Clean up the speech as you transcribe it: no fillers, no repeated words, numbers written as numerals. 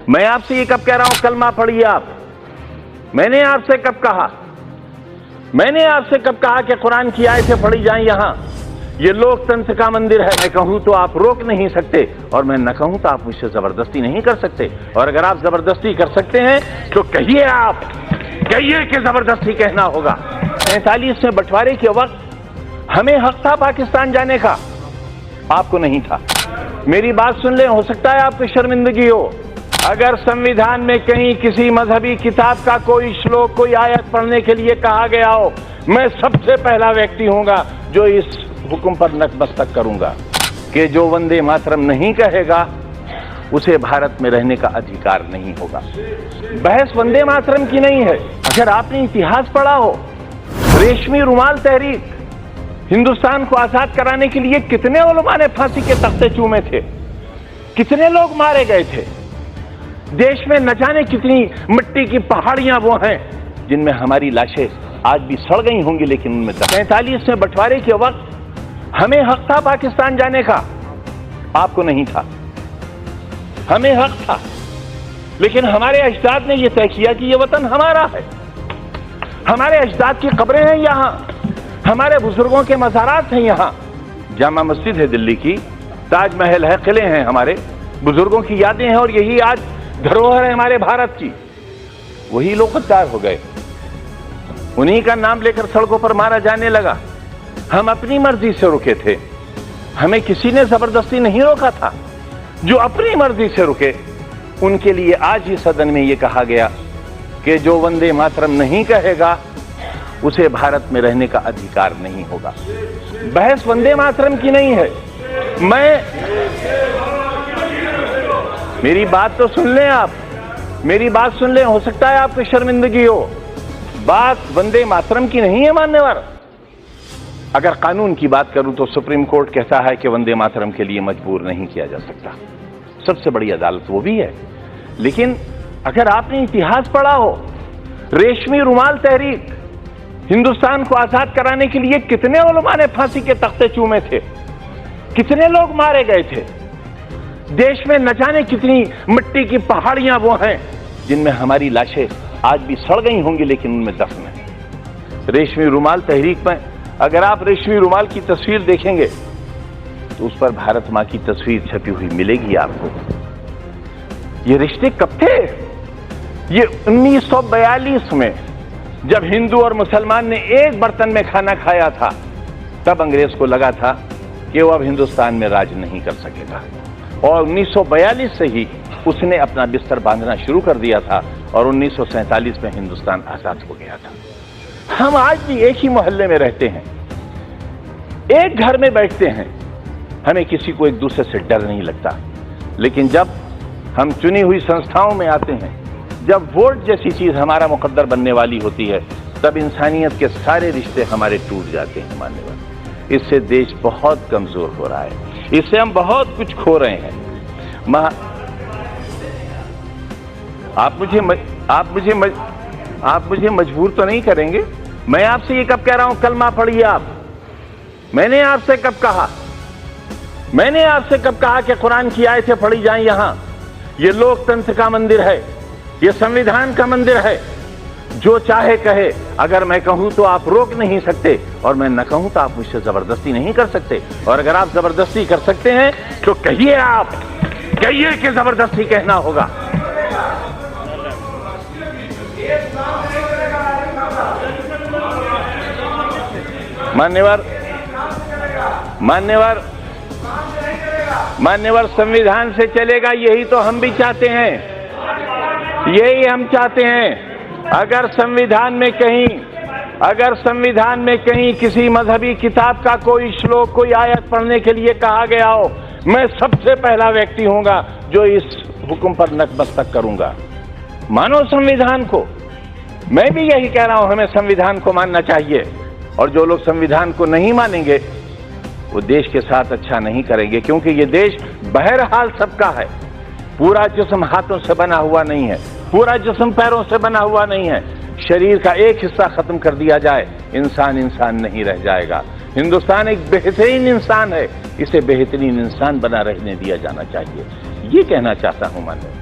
मैं आपसे ये कब कह रहा हूं कलमा पढ़िए आप? मैंने आपसे कब कहा? मैंने आपसे कब कहा कि कुरान की आयतें पढ़ी जाएं? यहां ये लोकतंत्र का मंदिर है। मैं कहूं तो आप रोक नहीं सकते और मैं न कहूं तो आप मुझसे जबरदस्ती नहीं कर सकते। और अगर आप जबरदस्ती कर सकते हैं तो कहिए, आप कहिए कि जबरदस्ती कहना होगा। 47 में बंटवारे के वक्त हमें हक था पाकिस्तान जाने का, आपको नहीं था। मेरी बात सुन लें, हो सकता है आपको शर्मिंदगी हो। अगर संविधान में कहीं किसी मजहबी किताब का कोई श्लोक, कोई आयत पढ़ने के लिए कहा गया हो, मैं सबसे पहला व्यक्ति हूंगा जो इस हुक्म पर नतमस्तक करूंगा कि जो वंदे मातरम नहीं कहेगा उसे भारत में रहने का अधिकार नहीं होगा। बहस वंदे मातरम की नहीं है। अगर आपने इतिहास पढ़ा हो, रेशमी रुमाल तहरीक, हिंदुस्तान को आजाद कराने के लिए कितने उलमा ने फांसी के तख्ते चूमे थे, कितने लोग मारे गए थे। देश में न जाने कितनी मिट्टी की पहाड़ियां वो हैं जिनमें हमारी लाशें आज भी सड़ गई होंगी, लेकिन उनमें 47 में बंटवारे के वक्त हमें हक था पाकिस्तान जाने का, आपको नहीं था। हमें हक था, लेकिन हमारे अजदाद ने यह तय किया कि यह वतन हमारा है। हमारे अजदाद की कब्रें हैं यहां, हमारे बुजुर्गों के मज़ारात हैं यहां। जामा मस्जिद है दिल्ली की, ताजमहल है, किले हैं, हमारे बुजुर्गों की यादें हैं और यही आज धरोहर है हमारे भारत की। वही लोग गद्दार हो गए, उन्हीं का नाम लेकर सड़कों पर मारा जाने लगा। हम अपनी मर्जी से रुके थे, हमें किसी ने जबरदस्ती नहीं रोका था। जो अपनी मर्जी से रुके उनके लिए आज ही सदन में यह कहा गया कि जो वंदे मातरम नहीं कहेगा उसे भारत में रहने का अधिकार नहीं होगा। बहस वंदे मातरम की नहीं है। मेरी बात तो सुन लें आप, मेरी बात सुन लें, हो सकता है आपको शर्मिंदगी हो। बात वंदे मातरम की नहीं है मान्यवर। अगर कानून की बात करूं तो सुप्रीम कोर्ट कहता है कि वंदे मातरम के लिए मजबूर नहीं किया जा सकता, सबसे बड़ी अदालत वो भी है। लेकिन अगर आपने इतिहास पढ़ा हो, रेशमी रुमाल तहरीक, हिंदुस्तान को आजाद कराने के लिए कितने उलमा ने फांसी के तख्ते चूमे थे, कितने लोग मारे गए थे। देश में न जाने कितनी मिट्टी की पहाड़ियां वो हैं जिनमें हमारी लाशें आज भी सड़ गई होंगी, लेकिन उनमें दफन है। रेशमी रुमाल तहरीक में अगर आप रेशमी रुमाल की तस्वीर देखेंगे तो उस पर भारत मां की तस्वीर छपी हुई मिलेगी आपको। ये रिश्ते कब थे? ये 1942 में जब हिंदू और मुसलमान ने एक बर्तन में खाना खाया था, तब अंग्रेज को लगा था कि वो अब हिंदुस्तान में राज नहीं कर सकेगा और 1942 से ही उसने अपना बिस्तर बांधना शुरू कर दिया था और 1947 में हिंदुस्तान आजाद हो गया था। हम आज भी एक ही मोहल्ले में रहते हैं, एक घर में बैठते हैं, हमें किसी को एक दूसरे से डर नहीं लगता। लेकिन जब हम चुनी हुई संस्थाओं में आते हैं, जब वोट जैसी चीज हमारा मुकद्दर बनने वाली होती है, तब इंसानियत के सारे रिश्ते हमारे टूट जाते हैं मान्यवर। इससे देश बहुत कमजोर हो रहा है, इससे हम बहुत कुछ खो रहे हैं। आप मुझे मजबूर तो नहीं करेंगे। मैं आपसे ये कब कह रहा हूं कलमा पढ़िए आप? मैंने आपसे कब कहा? मैंने आपसे कब कहा कि कुरान की आयतें पढ़ी जाएं? यहां ये लोकतंत्र का मंदिर है, ये संविधान का मंदिर है। जो चाहे कहे, अगर मैं कहूं तो आप रोक नहीं सकते और मैं न कहूं तो आप मुझसे जबरदस्ती नहीं कर सकते। और अगर आप जबरदस्ती कर सकते हैं तो कहिए, आप कहिए कि जबरदस्ती कहना होगा। मान्यवर संविधान से चलेगा, यही तो हम भी चाहते हैं, यही हम चाहते हैं। अगर संविधान में कहीं किसी मजहबी किताब का कोई श्लोक, कोई आयत पढ़ने के लिए कहा गया हो, मैं सबसे पहला व्यक्ति हूंगा जो इस हुक्म पर नतमस्तक करूंगा। मानो संविधान को। मैं भी यही कह रहा हूं, हमें संविधान को मानना चाहिए। और जो लोग संविधान को नहीं मानेंगे वो देश के साथ अच्छा नहीं करेंगे, क्योंकि ये देश बहरहाल सबका है। पूरा जिस्म हाथों से बना हुआ नहीं है, पूरा जिस्म पैरों से बना हुआ नहीं है। शरीर का एक हिस्सा खत्म कर दिया जाए, इंसान नहीं रह जाएगा। हिंदुस्तान एक बेहतरीन इंसान है, इसे बेहतरीन इंसान बना रहने दिया जाना चाहिए। ये कहना चाहता हूं मैं।